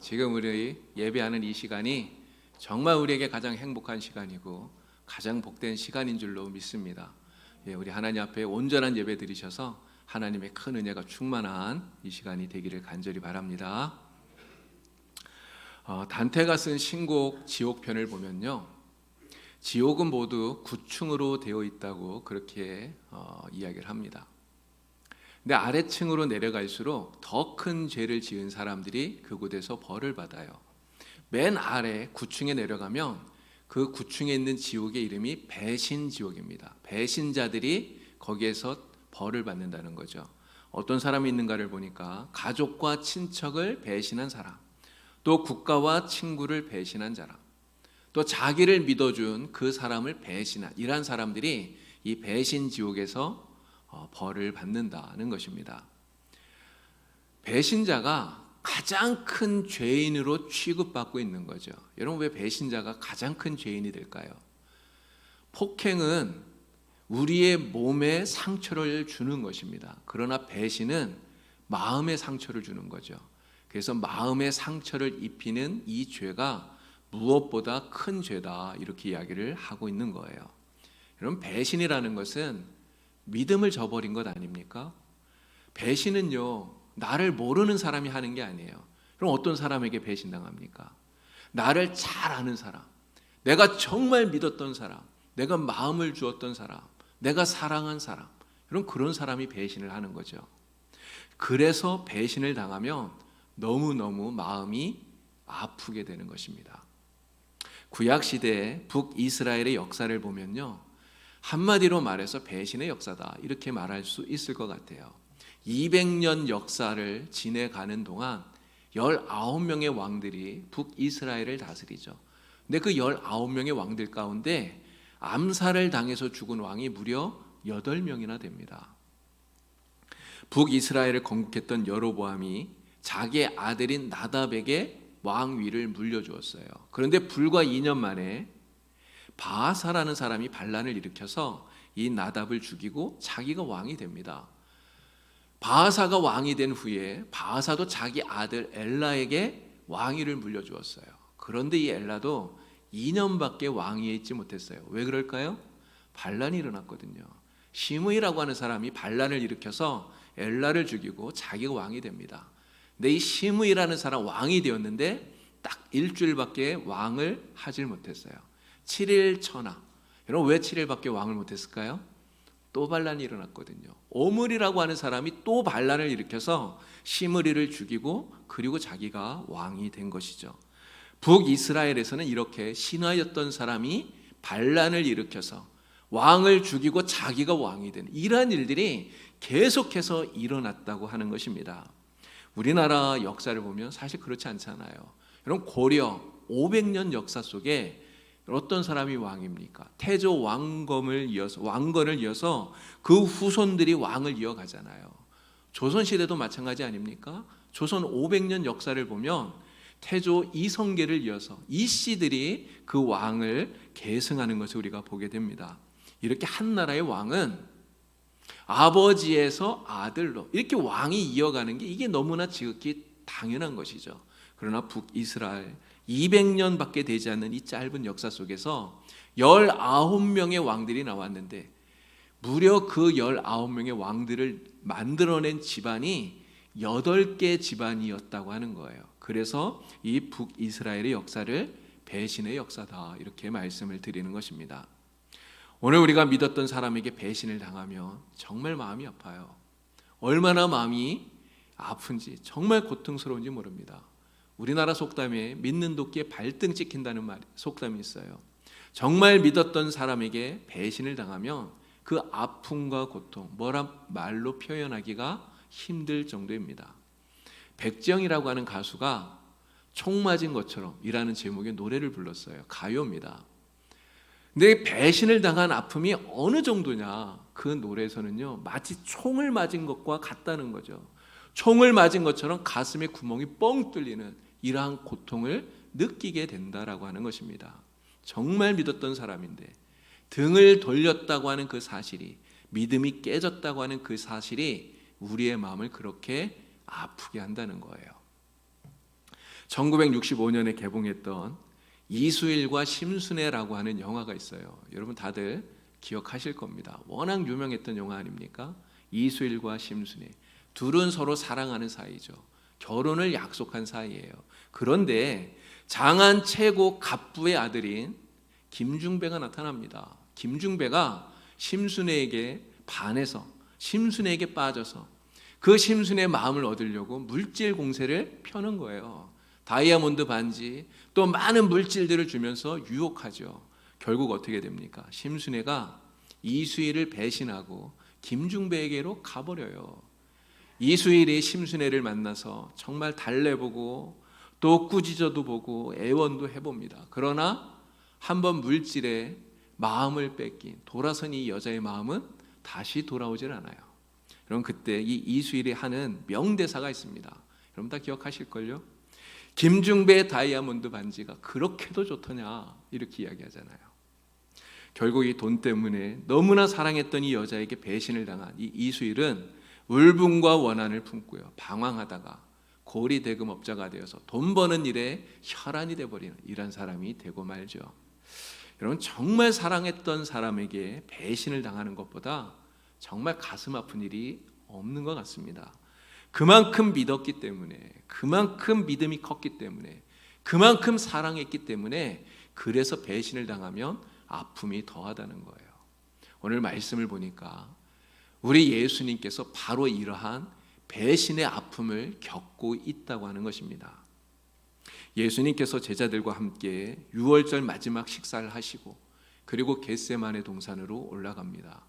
지금 우리 예배하는 이 시간이 정말 우리에게 가장 행복한 시간이고 가장 복된 시간인 줄로 믿습니다. 우리 하나님 앞에 온전한 예배 드리셔서 하나님의 큰 은혜가 충만한 이 시간이 되기를 간절히 바랍니다. 단테가 쓴 신곡 지옥편을 보면요, 지옥은 모두 9층으로 되어 있다고 그렇게 이야기를 합니다. 근데 아래층으로 내려갈수록 더 큰 죄를 지은 사람들이 그곳에서 벌을 받아요. 맨 아래 9층에 내려가면 그 9층에 있는 지옥의 이름이 배신지옥입니다. 배신자들이 거기에서 벌을 받는다는 거죠. 어떤 사람이 있는가를 보니까 가족과 친척을 배신한 사람, 또 국가와 친구를 배신한 사람, 또 자기를 믿어준 그 사람을 배신한 이러한 사람들이 이 배신지옥에서 벌을 받는다는 것입니다. 배신자가 가장 큰 죄인으로 취급받고 있는 거죠. 여러분, 왜 배신자가 가장 큰 죄인이 될까요? 폭행은 우리의 몸에 상처를 주는 것입니다. 그러나 배신은 마음에 상처를 주는 거죠. 그래서 마음에 상처를 입히는 이 죄가 무엇보다 큰 죄다, 이렇게 이야기를 하고 있는 거예요. 여러분, 배신이라는 것은 믿음을 저버린 것 아닙니까? 배신은요, 나를 모르는 사람이 하는 게 아니에요. 그럼 어떤 사람에게 배신당합니까? 나를 잘 아는 사람, 내가 정말 믿었던 사람, 내가 마음을 주었던 사람, 내가 사랑한 사람, 그런 사람이 배신을 하는 거죠. 그래서 배신을 당하면 너무너무 마음이 아프게 되는 것입니다. 구약시대의 북이스라엘의 역사를 보면요, 한마디로 말해서 배신의 역사다, 이렇게 말할 수 있을 것 같아요. 200년 역사를 지내가는 동안 19명의 왕들이 북이스라엘을 다스리죠. 근데 그 19명의 왕들 가운데 암살을 당해서 죽은 왕이 무려 8명이나 됩니다. 북이스라엘을 건국했던 여로보암이 자기의 아들인 나답에게 왕위를 물려주었어요. 그런데 불과 2년 만에 바아사라는 사람이 반란을 일으켜서 이 나답을 죽이고 자기가 왕이 됩니다. 바아사가 왕이 된 후에 바아사도 자기 아들 엘라에게 왕위를 물려주었어요. 그런데 이 엘라도 2년밖에 왕위에 있지 못했어요. 왜 그럴까요? 반란이 일어났거든요. 시므이라고 하는 사람이 반란을 일으켜서 엘라를 죽이고 자기가 왕이 됩니다. 근데 이 시므이라는 사람 왕이 되었는데 딱 일주일밖에 왕을 하질 못했어요. 7일 천하. 여러분, 왜 7일밖에 왕을 못했을까요? 또 반란이 일어났거든요. 오므리라고 하는 사람이 또 반란을 일으켜서 시므리를 죽이고 그리고 자기가 왕이 된 것이죠. 북이스라엘에서는 이렇게 신하였던 사람이 반란을 일으켜서 왕을 죽이고 자기가 왕이 된 이러한 일들이 계속해서 일어났다고 하는 것입니다. 우리나라 역사를 보면 사실 그렇지 않잖아요. 여러분, 고려 500년 역사 속에 어떤 사람이 왕입니까? 태조 왕건을 이어서 그 후손들이 왕을 이어가잖아요. 조선시대도 마찬가지 아닙니까? 조선 500년 역사를 보면 태조 이성계를 이어서 이씨들이 그 왕을 계승하는 것을 우리가 보게 됩니다. 이렇게 한 나라의 왕은 아버지에서 아들로 이렇게 왕이 이어가는 게 이게 너무나 지극히 당연한 것이죠. 그러나 북이스라엘 200년밖에 되지 않는 이 짧은 역사 속에서 19명의 왕들이 나왔는데 무려 그 19명의 왕들을 만들어낸 집안이 8개 집안이었다고 하는 거예요. 그래서 이 북이스라엘의 역사를 배신의 역사다, 이렇게 말씀을 드리는 것입니다. 오늘 우리가 믿었던 사람에게 배신을 당하면 정말 마음이 아파요. 얼마나 마음이 아픈지, 정말 고통스러운지 모릅니다. 우리나라 속담에 믿는 도끼에 발등 찍힌다는 속담이 있어요. 정말 믿었던 사람에게 배신을 당하면 그 아픔과 고통, 말로 표현하기가 힘들 정도입니다. 백지영이라고 하는 가수가 총 맞은 것처럼 이라는 제목의 노래를 불렀어요. 가요입니다. 근데 배신을 당한 아픔이 어느 정도냐, 그 노래에서는요, 마치 총을 맞은 것과 같다는 거죠. 총을 맞은 것처럼 가슴에 구멍이 뻥 뚫리는 이러한 고통을 느끼게 된다라고 하는 것입니다. 정말 믿었던 사람인데 등을 돌렸다고 하는 그 사실이, 믿음이 깨졌다고 하는 그 사실이 우리의 마음을 그렇게 아프게 한다는 거예요. 1965년에 개봉했던 이수일과 심순애라고 하는 영화가 있어요. 여러분 다들 기억하실 겁니다. 워낙 유명했던 영화 아닙니까? 이수일과 심순애. 둘은 서로 사랑하는 사이죠. 결혼을 약속한 사이예요. 그런데 장안 최고 갑부의 아들인 김중배가 나타납니다. 김중배가 심순애에게 반해서 심순애에게 빠져서 그 심순애의 마음을 얻으려고 물질 공세를 펴는 거예요. 다이아몬드 반지 또 많은 물질들을 주면서 유혹하죠. 결국 어떻게 됩니까? 심순애가 이수일을 배신하고 김중배에게로 가버려요. 이수일이 심순애를 만나서 정말 달래보고 또 꾸짖어도 보고 애원도 해봅니다. 그러나 한번 물질에 마음을 뺏긴 돌아선 이 여자의 마음은 다시 돌아오질 않아요. 여러분 그때 이 이수일이 하는 명대사가 있습니다. 여러분 다 기억하실걸요? 김중배의 다이아몬드 반지가 그렇게도 좋더냐 이렇게 이야기하잖아요. 결국 이 돈 때문에 너무나 사랑했던 이 여자에게 배신을 당한 이 이수일은 울분과 원한을 품고요. 방황하다가 고리대금업자가 되어서 돈 버는 일에 혈안이 돼버리는 이런 사람이 되고 말죠. 여러분 정말 사랑했던 사람에게 배신을 당하는 것보다 정말 가슴 아픈 일이 없는 것 같습니다. 그만큼 믿었기 때문에, 그만큼 믿음이 컸기 때문에, 그만큼 사랑했기 때문에 그래서 배신을 당하면 아픔이 더하다는 거예요. 오늘 말씀을 보니까 우리 예수님께서 바로 이러한 배신의 아픔을 겪고 있다고 하는 것입니다. 예수님께서 제자들과 함께 유월절 마지막 식사를 하시고 그리고 겟세마네 동산으로 올라갑니다.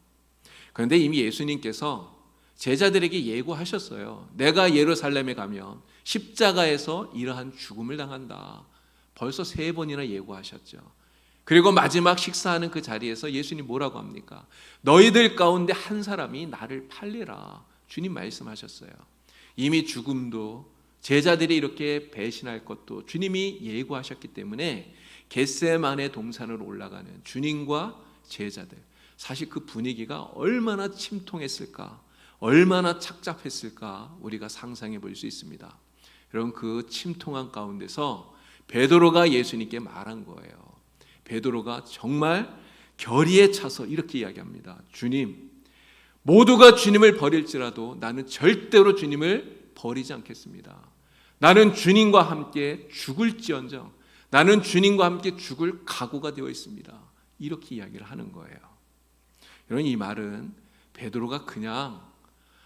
그런데 이미 예수님께서 제자들에게 예고하셨어요. 내가 예루살렘에 가면 십자가에서 이러한 죽음을 당한다. 벌써 3번이나 예고하셨죠. 그리고 마지막 식사하는 그 자리에서 예수님 뭐라고 합니까? 너희들 가운데 한 사람이 나를 팔리라. 주님 말씀하셨어요. 이미 죽음도 제자들이 이렇게 배신할 것도 주님이 예고하셨기 때문에 겟세마네 동산으로 올라가는 주님과 제자들, 사실 그 분위기가 얼마나 침통했을까, 얼마나 착잡했을까 우리가 상상해 볼 수 있습니다. 여러분 그 침통한 가운데서 베드로가 예수님께 말한 거예요. 베드로가 정말 결의에 차서 이렇게 이야기합니다. 주님, 모두가 주님을 버릴지라도 나는 절대로 주님을 버리지 않겠습니다. 나는 주님과 함께 죽을지언정 나는 주님과 함께 죽을 각오가 되어 있습니다. 이렇게 이야기를 하는 거예요. 여러분 이 말은 베드로가 그냥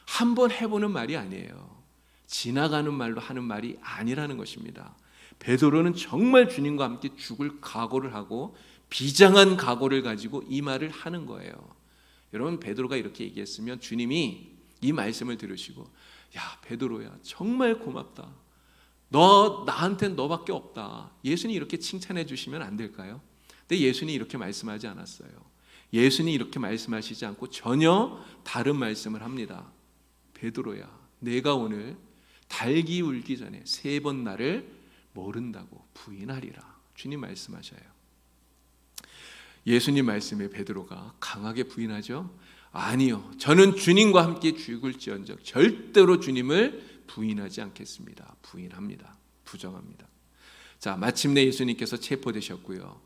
한번 해보는 말이 아니에요. 지나가는 말로 하는 말이 아니라는 것입니다. 베드로는 정말 주님과 함께 죽을 각오를 하고 비장한 각오를 가지고 이 말을 하는 거예요. 여러분 베드로가 이렇게 얘기했으면 주님이 이 말씀을 들으시고 야 베드로야 정말 고맙다. 너 나한테는 너밖에 없다. 예수님 이렇게 칭찬해 주시면 안 될까요? 근데 예수님 이렇게 말씀하지 않았어요. 예수님 이렇게 말씀하시지 않고 전혀 다른 말씀을 합니다. 베드로야 내가 오늘 닭이 울기 전에 3번 나를 모른다고 부인하리라. 주님 말씀하셔요. 예수님 말씀에 베드로가 강하게 부인하죠. 아니요 저는 주님과 함께 죽을지언정 절대로 주님을 부인하지 않겠습니다. 부인합니다. 부정합니다. 자 마침내 예수님께서 체포되셨고요.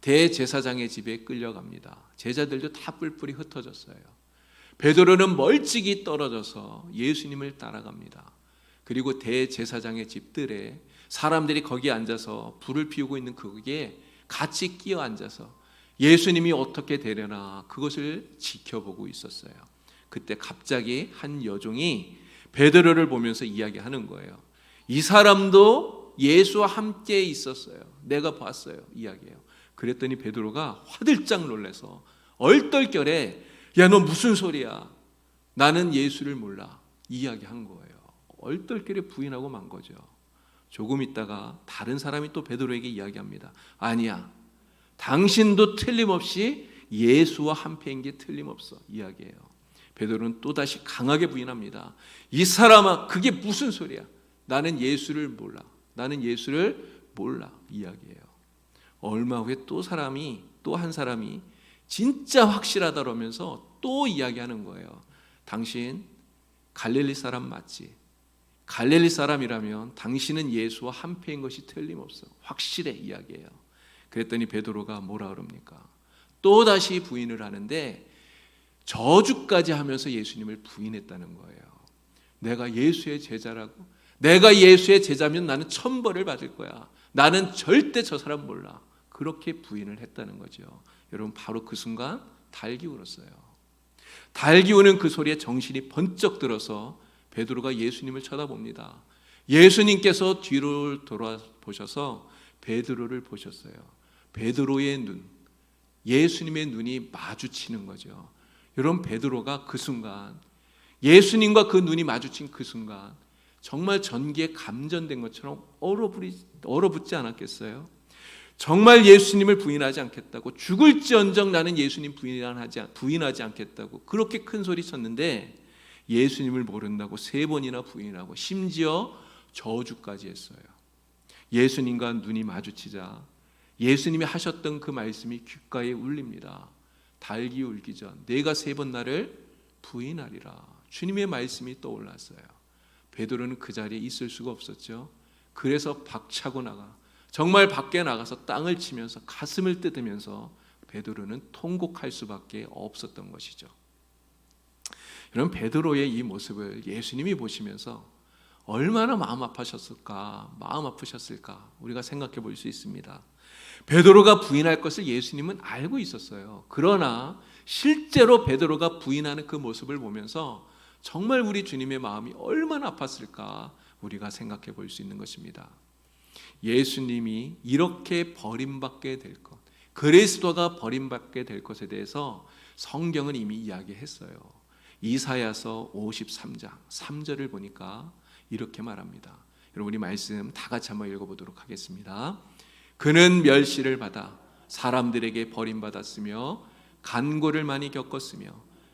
대제사장의 집에 끌려갑니다. 제자들도 다 뿔뿔이 흩어졌어요. 베드로는 멀찍이 떨어져서 예수님을 따라갑니다. 그리고 대제사장의 집들에 사람들이 거기에 앉아서 불을 피우고 있는 거기에 같이 끼어 앉아서 예수님이 어떻게 되려나 그것을 지켜보고 있었어요. 그때 갑자기 한 여종이 베드로를 보면서 이야기하는 거예요. 이 사람도 예수와 함께 있었어요. 내가 봤어요. 이야기해요. 그랬더니 베드로가 화들짝 놀라서 얼떨결에 야 너 무슨 소리야. 나는 예수를 몰라. 이야기한 거예요. 얼떨결에 부인하고 만 거죠. 조금 있다가 다른 사람이 또 베드로에게 이야기합니다. 아니야. 당신도 틀림없이 예수와 함께인 게 틀림없어. 이야기해요. 베드로는 또다시 강하게 부인합니다. 이 사람아 그게 무슨 소리야. 나는 예수를 몰라. 나는 예수를 몰라. 이야기해요. 얼마 후에 또 한 사람이 진짜 확실하다라면서 또 이야기하는 거예요. 당신 갈릴리 사람 맞지? 갈릴리 사람이라면 당신은 예수와 한패인 것이 틀림없어. 확실해 이야기해요. 그랬더니 베드로가 뭐라 그럽니까? 또다시 부인을 하는데 저주까지 하면서 예수님을 부인했다는 거예요. 내가 예수의 제자라고? 내가 예수의 제자면 나는 천벌을 받을 거야. 나는 절대 저 사람 몰라. 그렇게 부인을 했다는 거죠. 여러분, 바로 그 순간 달기 울었어요. 달기 우는 그 소리에 정신이 번쩍 들어서 베드로가 예수님을 쳐다봅니다. 예수님께서 뒤로 돌아보셔서 베드로를 보셨어요. 베드로의 눈, 예수님의 눈이 마주치는 거죠. 여러분, 베드로가 그 순간, 예수님과 그 눈이 마주친 그 순간 정말 전기에 감전된 것처럼 얼어붙지 않았겠어요? 정말 예수님을 부인하지 않겠다고, 죽을지언정 나는 예수님 부인하지 않겠다고 그렇게 큰 소리 쳤는데 예수님을 모른다고 3번이나 부인하고 심지어 저주까지 했어요. 예수님과 눈이 마주치자 예수님이 하셨던 그 말씀이 귓가에 울립니다. 달기 울기 전 내가 3번 나를 부인하리라. 주님의 말씀이 떠올랐어요. 베드로는 그 자리에 있을 수가 없었죠. 그래서 박차고 나가, 정말 밖에 나가서 땅을 치면서 가슴을 뜯으면서 베드로는 통곡할 수밖에 없었던 것이죠. 여러분, 베드로의 이 모습을 예수님이 보시면서 얼마나 마음 아프셨을까 우리가 생각해 볼 수 있습니다. 베드로가 부인할 것을 예수님은 알고 있었어요. 그러나 실제로 베드로가 부인하는 그 모습을 보면서 정말 우리 주님의 마음이 얼마나 아팠을까 우리가 생각해 볼 수 있는 것입니다. 예수님이 이렇게 버림받게 될 것, 그리스도가 버림받게 될 것에 대해서 성경은 이미 이야기했어요. 이사야서 53장 3절을 보니까 이렇게 말합니다. 여러분, 우리 말씀 다 같이 한번 읽어보도록 하겠습니다. 그는 멸시를 받아 사람들에게 버림받았으며 간고를 많이 겪었으며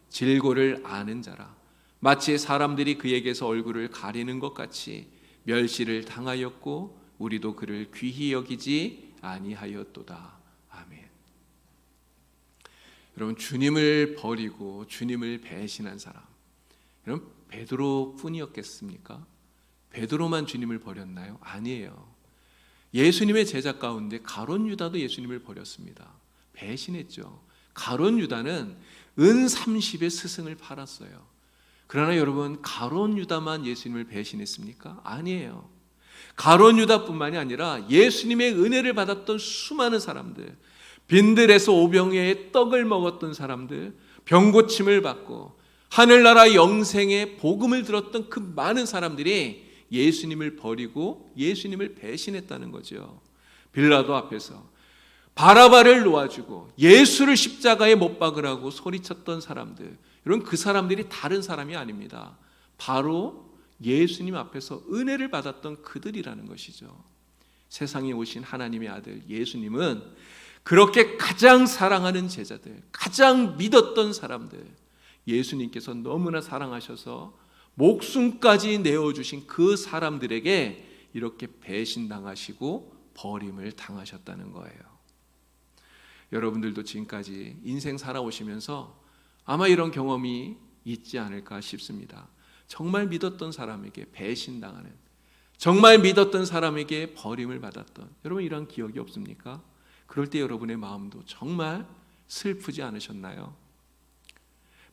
질고를 아는 자라. 마치 사람들이 그에게서 얼굴을 가리는 것 같이 멸시를 당하였고 우리도 그를 귀히 여기지 아니하였도다. 아멘. 여러분, 주님을 버리고 주님을 배신한 사람, 여러분, 베드로뿐이었겠습니까? 베드로만 주님을 버렸나요? 아니에요. 예수님의 제자 가운데 가룟 유다도 예수님을 버렸습니다. 배신했죠. 가룟 유다는 은 30의 스승을 팔았어요. 그러나 여러분, 가룟 유다만 예수님을 배신했습니까? 아니에요. 가룟 유다뿐만이 아니라 예수님의 은혜를 받았던 수많은 사람들, 빈들에서 오병이어의 떡을 먹었던 사람들, 병고침을 받고 하늘나라 영생의 복음을 들었던 그 많은 사람들이 예수님을 버리고 예수님을 배신했다는 거죠. 빌라도 앞에서 바라바를 놓아주고 예수를 십자가에 못 박으라고 소리쳤던 사람들, 여러분, 그 사람들이 다른 사람이 아닙니다. 바로 예수님 앞에서 은혜를 받았던 그들이라는 것이죠. 세상에 오신 하나님의 아들 예수님은 그렇게 가장 사랑하는 제자들, 가장 믿었던 사람들, 예수님께서 너무나 사랑하셔서 목숨까지 내어주신 그 사람들에게 이렇게 배신당하시고 버림을 당하셨다는 거예요. 여러분들도 지금까지 인생 살아오시면서 아마 이런 경험이 있지 않을까 싶습니다. 정말 믿었던 사람에게 배신당하는, 정말 믿었던 사람에게 버림을 받았던, 여러분, 이런 기억이 없습니까? 그럴 때 여러분의 마음도 정말 슬프지 않으셨나요?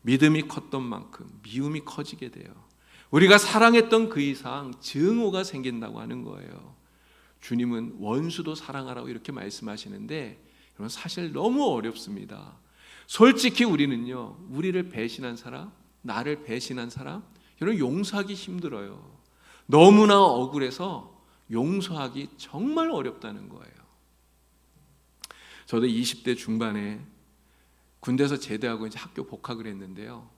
믿음이 컸던 만큼 미움이 커지게 돼요. 우리가 사랑했던 그 이상 증오가 생긴다고 하는 거예요. 주님은 원수도 사랑하라고 이렇게 말씀하시는데 여러분, 사실 너무 어렵습니다. 솔직히 우리는요, 우리를 배신한 사람, 나를 배신한 사람, 여러분, 용서하기 힘들어요. 너무나 억울해서 용서하기 정말 어렵다는 거예요. 저도 20대 중반에 군대에서 제대하고 이제 학교 복학을 했는데요,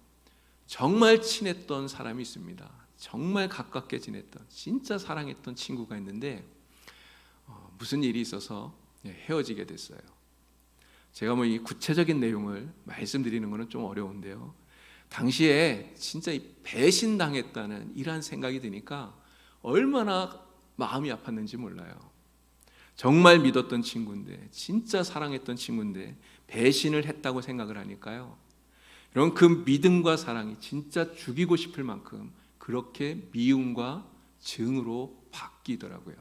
정말 친했던 사람이 있습니다. 정말 가깝게 지냈던, 진짜 사랑했던 친구가 있는데 무슨 일이 있어서 헤어지게 됐어요. 제가 이 구체적인 내용을 말씀드리는 것은 좀 어려운데요, 당시에 진짜 배신당했다는 이러한 생각이 드니까 얼마나 마음이 아팠는지 몰라요. 정말 믿었던 친구인데, 진짜 사랑했던 친구인데 배신을 했다고 생각을 하니까요, 여러분, 그 믿음과 사랑이 진짜 죽이고 싶을 만큼 그렇게 미움과 증으로 바뀌더라고요.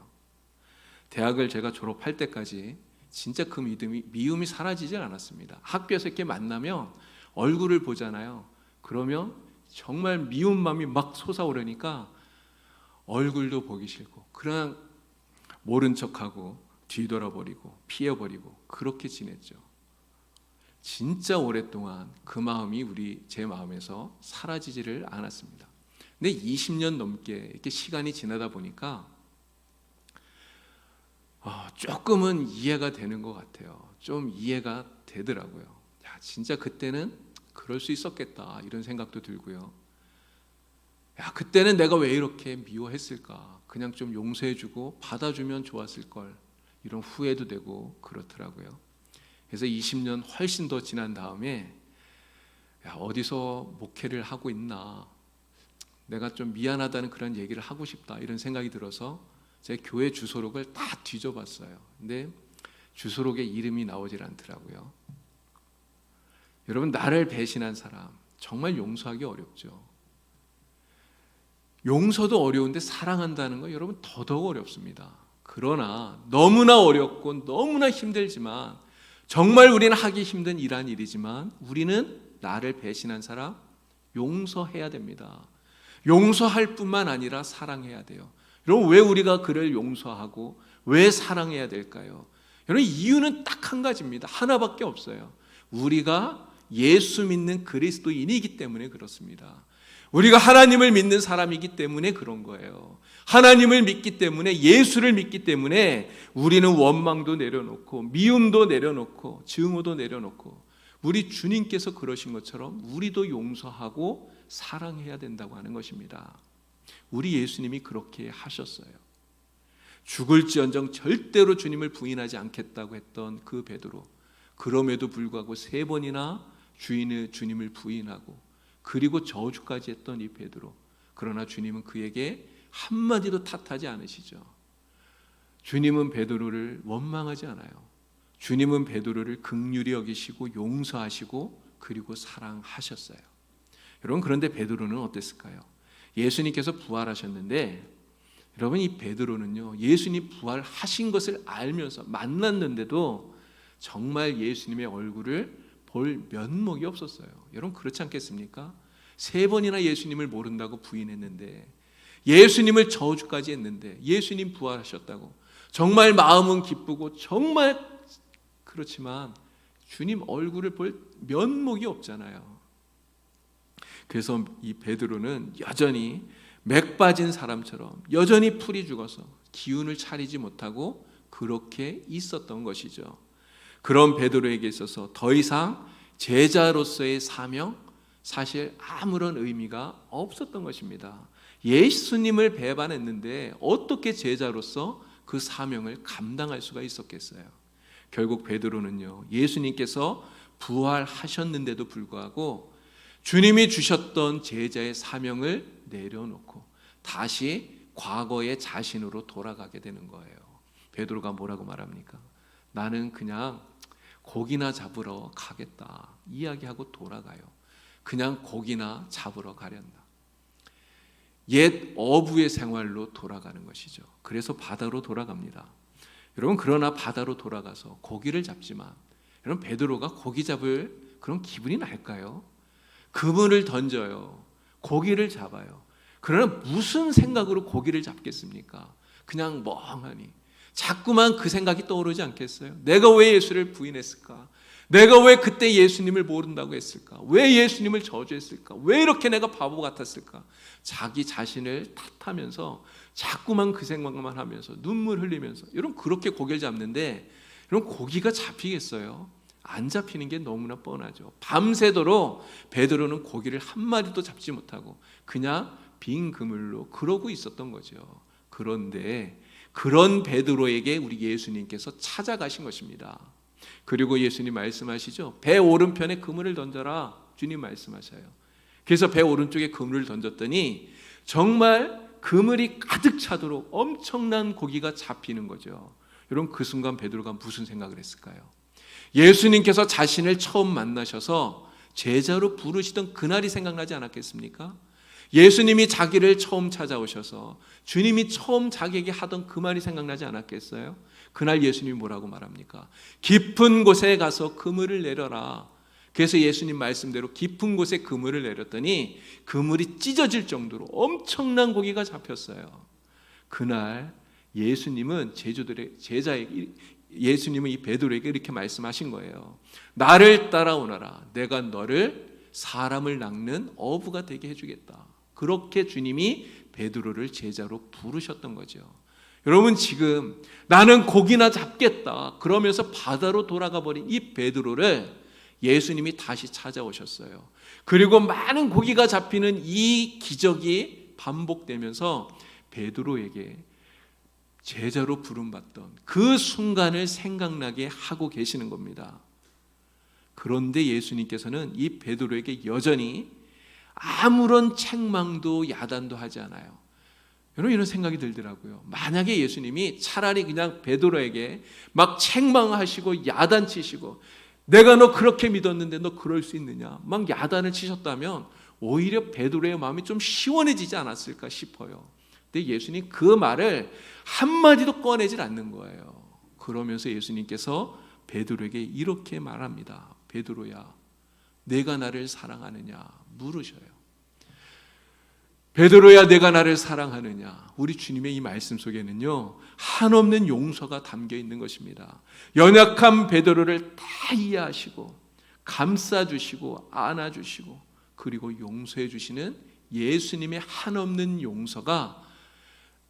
대학을 제가 졸업할 때까지 진짜 그 미움이 사라지질 않았습니다. 학교에서 이렇게 만나면 얼굴을 보잖아요. 그러면 정말 미운 마음이 막 솟아오르니까 얼굴도 보기 싫고 그냥 모른 척하고 뒤돌아버리고 피해버리고 그렇게 지냈죠. 진짜 오랫동안 그 마음이 제 마음에서 사라지지를 않았습니다. 근데 20년 넘게 이렇게 시간이 지나다 보니까 조금은 이해가 되는 것 같아요. 좀 이해가 되더라고요. 야, 진짜 그때는 그럴 수 있었겠다 이런 생각도 들고요. 야, 그때는 내가 왜 이렇게 미워했을까? 그냥 좀 용서해주고 받아주면 좋았을 걸. 이런 후회도 되고 그렇더라고요. 그래서 20년 훨씬 더 지난 다음에 야, 어디서 목회를 하고 있나? 내가 좀 미안하다는 그런 얘기를 하고 싶다 이런 생각이 들어서 제 교회 주소록을 다 뒤져봤어요. 근데 주소록에 이름이 나오질 않더라고요. 여러분, 나를 배신한 사람 정말 용서하기 어렵죠. 용서도 어려운데 사랑한다는 거 여러분 더더욱 어렵습니다. 그러나 너무나 어렵고 너무나 힘들지만 정말 우리는 하기 힘든 일한 일이지만 우리는 나를 배신한 사람 용서해야 됩니다. 용서할 뿐만 아니라 사랑해야 돼요. 여러분, 왜 우리가 그를 용서하고 왜 사랑해야 될까요? 여러분, 이유는 딱 한 가지입니다. 하나밖에 없어요. 우리가 예수 믿는 그리스도인이기 때문에 그렇습니다. 우리가 하나님을 믿는 사람이기 때문에 그런 거예요. 하나님을 믿기 때문에, 예수를 믿기 때문에 우리는 원망도 내려놓고 미움도 내려놓고 증오도 내려놓고 우리 주님께서 그러신 것처럼 우리도 용서하고 사랑해야 된다고 하는 것입니다. 우리 예수님이 그렇게 하셨어요. 죽을지언정 절대로 주님을 부인하지 않겠다고 했던 그 베드로, 그럼에도 불구하고 3번이나 주님을 부인하고 그리고 저주까지 했던 이 베드로, 그러나 주님은 그에게 한마디도 탓하지 않으시죠. 주님은 베드로를 원망하지 않아요. 주님은 베드로를 긍휼히 여기시고 용서하시고 그리고 사랑하셨어요. 여러분, 그런데 베드로는 어땠을까요? 예수님께서 부활하셨는데 여러분, 이 베드로는요, 예수님 부활하신 것을 알면서 만났는데도 정말 예수님의 얼굴을 볼 면목이 없었어요. 여러분, 그렇지 않겠습니까? 3번이나 예수님을 모른다고 부인했는데, 예수님을 저주까지 했는데, 예수님 부활하셨다고 정말 마음은 기쁘고 정말 그렇지만 주님 얼굴을 볼 면목이 없잖아요. 그래서 이 베드로는 여전히 맥 빠진 사람처럼 여전히 풀이 죽어서 기운을 차리지 못하고 그렇게 있었던 것이죠. 그런 베드로에게 있어서 더 이상 제자로서의 사명, 사실 아무런 의미가 없었던 것입니다. 예수님을 배반했는데 어떻게 제자로서 그 사명을 감당할 수가 있었겠어요? 결국 베드로는요, 예수님께서 부활하셨는데도 불구하고 주님이 주셨던 제자의 사명을 내려놓고 다시 과거의 자신으로 돌아가게 되는 거예요. 베드로가 뭐라고 말합니까? 나는 그냥 고기나 잡으러 가겠다 이야기하고 돌아가요. 그냥 고기나 잡으러 가련다. 옛 어부의 생활로 돌아가는 것이죠. 그래서 바다로 돌아갑니다. 여러분, 그러나 바다로 돌아가서 고기를 잡지만 여러분, 베드로가 고기 잡을 그런 기분이 날까요? 그물을 던져요. 고기를 잡아요. 그러나 무슨 생각으로 고기를 잡겠습니까? 그냥 멍하니 자꾸만 그 생각이 떠오르지 않겠어요? 내가 왜 예수를 부인했을까? 내가 왜 그때 예수님을 모른다고 했을까? 왜 예수님을 저주했을까? 왜 이렇게 내가 바보 같았을까? 자기 자신을 탓하면서 자꾸만 그 생각만 하면서 눈물 흘리면서 여러분, 그렇게 고기를 잡는데 여러분, 고기가 잡히겠어요? 안 잡히는 게 너무나 뻔하죠. 밤새도록 베드로는 고기를 한 마리도 잡지 못하고 그냥 빈 그물로 그러고 있었던 거죠. 그런데 그런 베드로에게 우리 예수님께서 찾아가신 것입니다. 그리고 예수님 말씀하시죠. 배 오른편에 그물을 던져라. 주님 말씀하셔요. 그래서 배 오른쪽에 그물을 던졌더니 정말 그물이 가득 차도록 엄청난 고기가 잡히는 거죠. 여러분, 그 순간 베드로가 무슨 생각을 했을까요? 예수님께서 자신을 처음 만나셔서 제자로 부르시던 그날이 생각나지 않았겠습니까? 예수님이 자기를 처음 찾아오셔서 주님이 처음 자기에게 하던 그 말이 생각나지 않았겠어요? 그날 예수님이 뭐라고 말합니까? 깊은 곳에 가서 그물을 내려라. 그래서 예수님 말씀대로 깊은 곳에 그물을 내렸더니 그물이 찢어질 정도로 엄청난 고기가 잡혔어요. 그날 예수님은 예수님은 이 베드로에게 이렇게 말씀하신 거예요. 나를 따라오너라. 내가 너를 사람을 낚는 어부가 되게 해주겠다. 그렇게 주님이 베드로를 제자로 부르셨던 거죠. 여러분, 지금 나는 고기나 잡겠다 그러면서 바다로 돌아가 버린 이 베드로를 예수님이 다시 찾아오셨어요. 그리고 많은 고기가 잡히는 이 기적이 반복되면서 베드로에게 제자로 부름받던 그 순간을 생각나게 하고 계시는 겁니다. 그런데 예수님께서는 이 베드로에게 여전히 아무런 책망도 야단도 하지 않아요. 여러분, 이런 생각이 들더라고요. 만약에 예수님이 차라리 그냥 베드로에게 막 책망하시고 야단치시고 내가 너 그렇게 믿었는데 너 그럴 수 있느냐 막 야단을 치셨다면 오히려 베드로의 마음이 좀 시원해지지 않았을까 싶어요. 근데 예수님 그 말을 한마디도 꺼내질 않는 거예요. 그러면서 예수님께서 베드로에게 이렇게 말합니다. 베드로야, 내가 나를 사랑하느냐 물으셔요. 베드로야, 내가 나를 사랑하느냐. 우리 주님의 이 말씀 속에는요, 한없는 용서가 담겨 있는 것입니다. 연약한 베드로를 다 이해하시고 감싸주시고 안아주시고 그리고 용서해 주시는 예수님의 한없는 용서가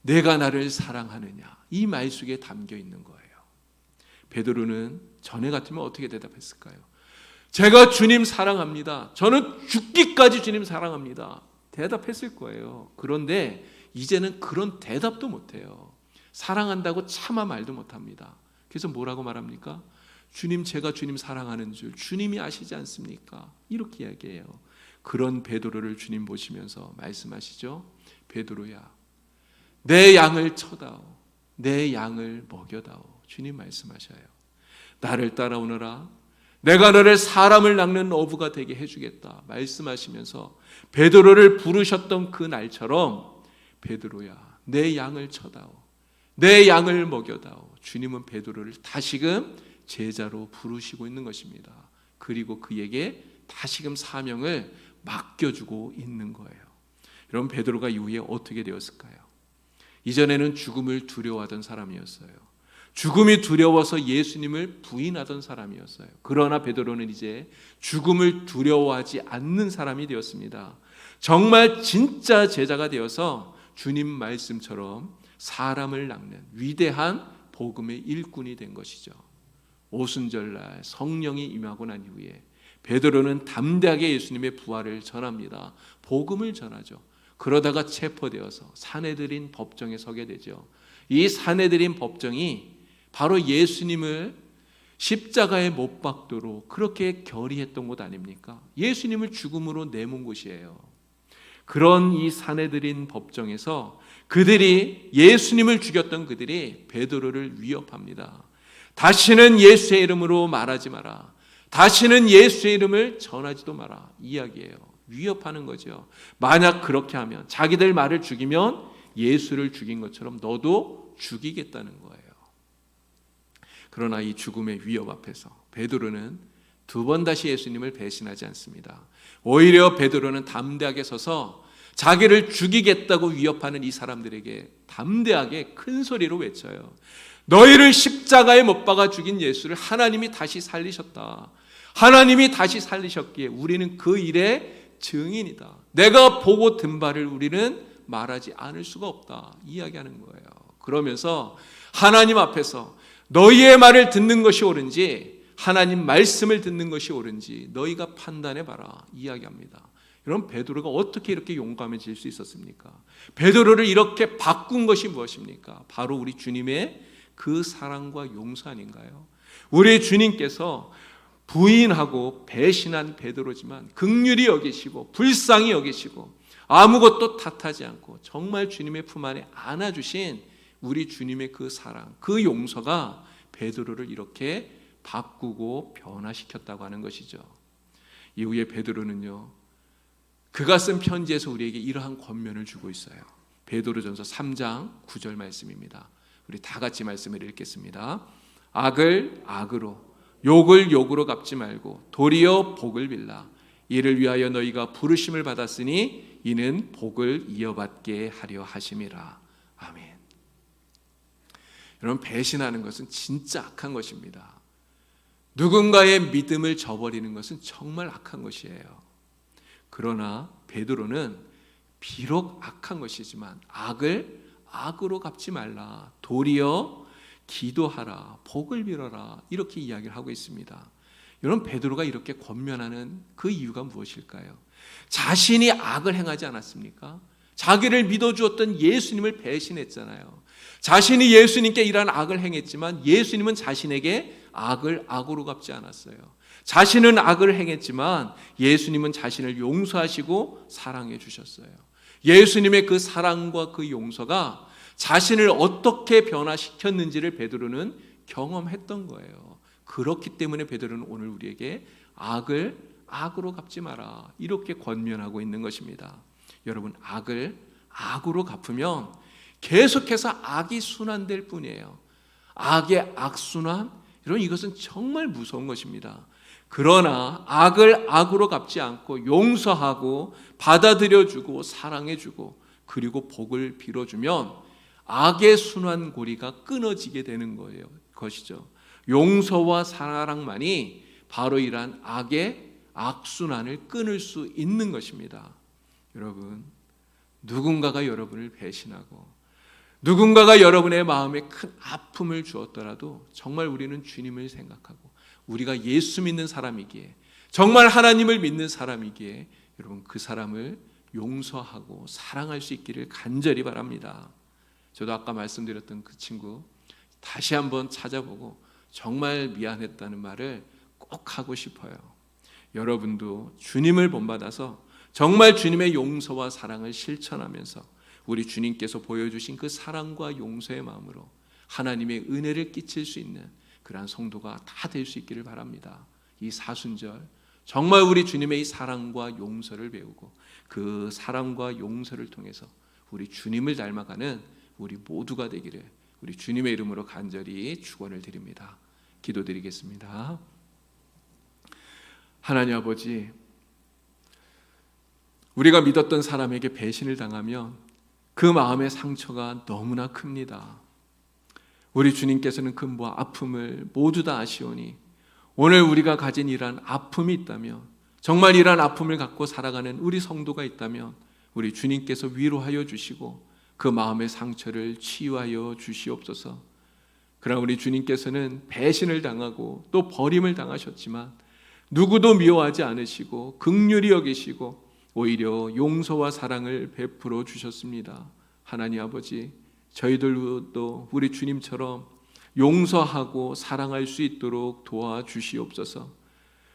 내가 나를 사랑하느냐 이 말 속에 담겨 있는 거예요. 베드로는 전에 같으면 어떻게 대답했을까요? 제가 주님 사랑합니다. 저는 죽기까지 주님 사랑합니다. 대답했을 거예요. 그런데 이제는 그런 대답도 못해요. 사랑한다고 차마 말도 못합니다. 그래서 뭐라고 말합니까? 주님, 제가 주님 사랑하는 줄 주님이 아시지 않습니까? 이렇게 이야기해요. 그런 베드로를 주님 보시면서 말씀하시죠. 베드로야, 내 양을 쳐다오. 내 양을 먹여다오. 주님 말씀하셔요. 나를 따라오너라. 내가 너를 사람을 낚는 어부가 되게 해주겠다 말씀하시면서 베드로를 부르셨던 그 날처럼 베드로야, 내 양을 쳐다오. 내 양을 먹여다오. 주님은 베드로를 다시금 제자로 부르시고 있는 것입니다. 그리고 그에게 다시금 사명을 맡겨주고 있는 거예요. 여러분, 베드로가 이후에 어떻게 되었을까요? 이전에는 죽음을 두려워하던 사람이었어요. 죽음이 두려워서 예수님을 부인하던 사람이었어요. 그러나 베드로는 이제 죽음을 두려워하지 않는 사람이 되었습니다. 정말 진짜 제자가 되어서 주님 말씀처럼 사람을 낚는 위대한 복음의 일꾼이 된 것이죠. 오순절날 성령이 임하고 난 이후에 베드로는 담대하게 예수님의 부활을 전합니다. 복음을 전하죠. 그러다가 체포되어서 사내들인 법정에 서게 되죠. 이 사내들인 법정이 바로 예수님을 십자가에 못 박도록 그렇게 결의했던 곳 아닙니까? 예수님을 죽음으로 내몬 곳이에요. 그런 이 사내들인 법정에서 그들이 예수님을 죽였던 그들이 베드로를 위협합니다. 다시는 예수의 이름으로 말하지 마라. 다시는 예수의 이름을 전하지도 마라. 이야기예요. 위협하는 거죠. 만약 그렇게 하면 자기들 말을 죽이면 예수를 죽인 것처럼 너도 죽이겠다는 거예요. 그러나 이 죽음의 위협 앞에서 베드로는 두 번 다시 예수님을 배신하지 않습니다. 오히려 베드로는 담대하게 서서 자기를 죽이겠다고 위협하는 이 사람들에게 담대하게 큰 소리로 외쳐요. 너희를 십자가에 못 박아 죽인 예수를 하나님이 다시 살리셨다. 하나님이 다시 살리셨기에 우리는 그 일의 증인이다. 내가 보고 든 바를 우리는 말하지 않을 수가 없다. 이야기하는 거예요. 그러면서 하나님 앞에서 너희의 말을 듣는 것이 옳은지 하나님 말씀을 듣는 것이 옳은지 너희가 판단해봐라. 이야기합니다. 여러분, 베드로가 어떻게 이렇게 용감해질 수 있었습니까? 베드로를 이렇게 바꾼 것이 무엇입니까? 바로 우리 주님의 그 사랑과 용서 아닌가요? 우리 주님께서 부인하고 배신한 베드로지만 긍휼히 여기시고 불쌍히 여기시고 아무것도 탓하지 않고 정말 주님의 품 안에 안아주신 우리 주님의 그 사랑, 그 용서가 베드로를 이렇게 바꾸고 변화시켰다고 하는 것이죠. 이후에 베드로는요, 그가 쓴 편지에서 우리에게 이러한 권면을 주고 있어요. 베드로전서 3장 9절 말씀입니다. 우리 다 같이 말씀을 읽겠습니다. 악을 악으로, 욕을 욕으로 갚지 말고 도리어 복을 빌라. 이를 위하여 너희가 부르심을 받았으니 이는 복을 이어받게 하려 하심이라. 아멘. 여러분, 배신하는 것은 진짜 악한 것입니다. 누군가의 믿음을 저버리는 것은 정말 악한 것이에요. 그러나 베드로는 비록 악한 것이지만 악을 악으로 갚지 말라. 도리어 기도하라. 복을 빌어라. 이렇게 이야기를 하고 있습니다. 여러분, 베드로가 이렇게 권면하는 그 이유가 무엇일까요? 자신이 악을 행하지 않았습니까? 자기를 믿어주었던 예수님을 배신했잖아요. 자신이 예수님께 이러한 악을 행했지만 예수님은 자신에게 악을 악으로 갚지 않았어요. 자신은 악을 행했지만 예수님은 자신을 용서하시고 사랑해 주셨어요. 예수님의 그 사랑과 그 용서가 자신을 어떻게 변화시켰는지를 베드로는 경험했던 거예요. 그렇기 때문에 베드로는 오늘 우리에게 악을 악으로 갚지 마라, 이렇게 권면하고 있는 것입니다. 여러분, 악을 악으로 갚으면 계속해서 악이 순환될 뿐이에요. 악의 악순환, 여러분, 이것은 정말 무서운 것입니다. 그러나 악을 악으로 갚지 않고 용서하고 받아들여주고 사랑해주고 그리고 복을 빌어주면 악의 순환고리가 끊어지게 되는 것이죠. 용서와 사랑만이 바로 이러한 악의 악순환을 끊을 수 있는 것입니다. 여러분, 누군가가 여러분을 배신하고 누군가가 여러분의 마음에 큰 아픔을 주었더라도 정말 우리는 주님을 생각하고 우리가 예수 믿는 사람이기에, 정말 하나님을 믿는 사람이기에 여러분, 그 사람을 용서하고 사랑할 수 있기를 간절히 바랍니다. 저도 아까 말씀드렸던 그 친구 다시 한번 찾아보고 정말 미안했다는 말을 꼭 하고 싶어요. 여러분도 주님을 본받아서 정말 주님의 용서와 사랑을 실천하면서 우리 주님께서 보여주신 그 사랑과 용서의 마음으로 하나님의 은혜를 끼칠 수 있는 그러한 성도가 다 될 수 있기를 바랍니다. 이 사순절 정말 우리 주님의 이 사랑과 용서를 배우고 그 사랑과 용서를 통해서 우리 주님을 닮아가는 우리 모두가 되기를 우리 주님의 이름으로 간절히 축원을 드립니다. 기도드리겠습니다. 하나님 아버지, 우리가 믿었던 사람에게 배신을 당하면 그 마음의 상처가 너무나 큽니다. 우리 주님께서는 그 아픔을 모두 다 아시오니 오늘 우리가 가진 이러한 아픔이 있다면, 정말 이러한 아픔을 갖고 살아가는 우리 성도가 있다면 우리 주님께서 위로하여 주시고 그 마음의 상처를 치유하여 주시옵소서. 그러나 우리 주님께서는 배신을 당하고 또 버림을 당하셨지만 누구도 미워하지 않으시고 긍휼히 여기시고 오히려 용서와 사랑을 베풀어 주셨습니다. 하나님 아버지, 저희들도 우리 주님처럼 용서하고 사랑할 수 있도록 도와주시옵소서.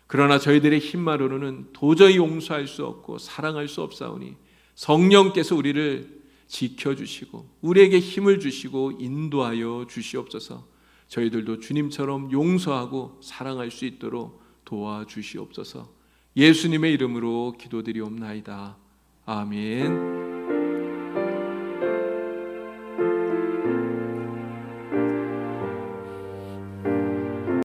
그러나 저희들의 힘만으로는 도저히 용서할 수 없고 사랑할 수 없사오니 성령께서 우리를 지켜주시고 우리에게 힘을 주시고 인도하여 주시옵소서. 저희들도 주님처럼 용서하고 사랑할 수 있도록 도와주시옵소서. 예수님의 이름으로 기도드리옵나이다. 아멘.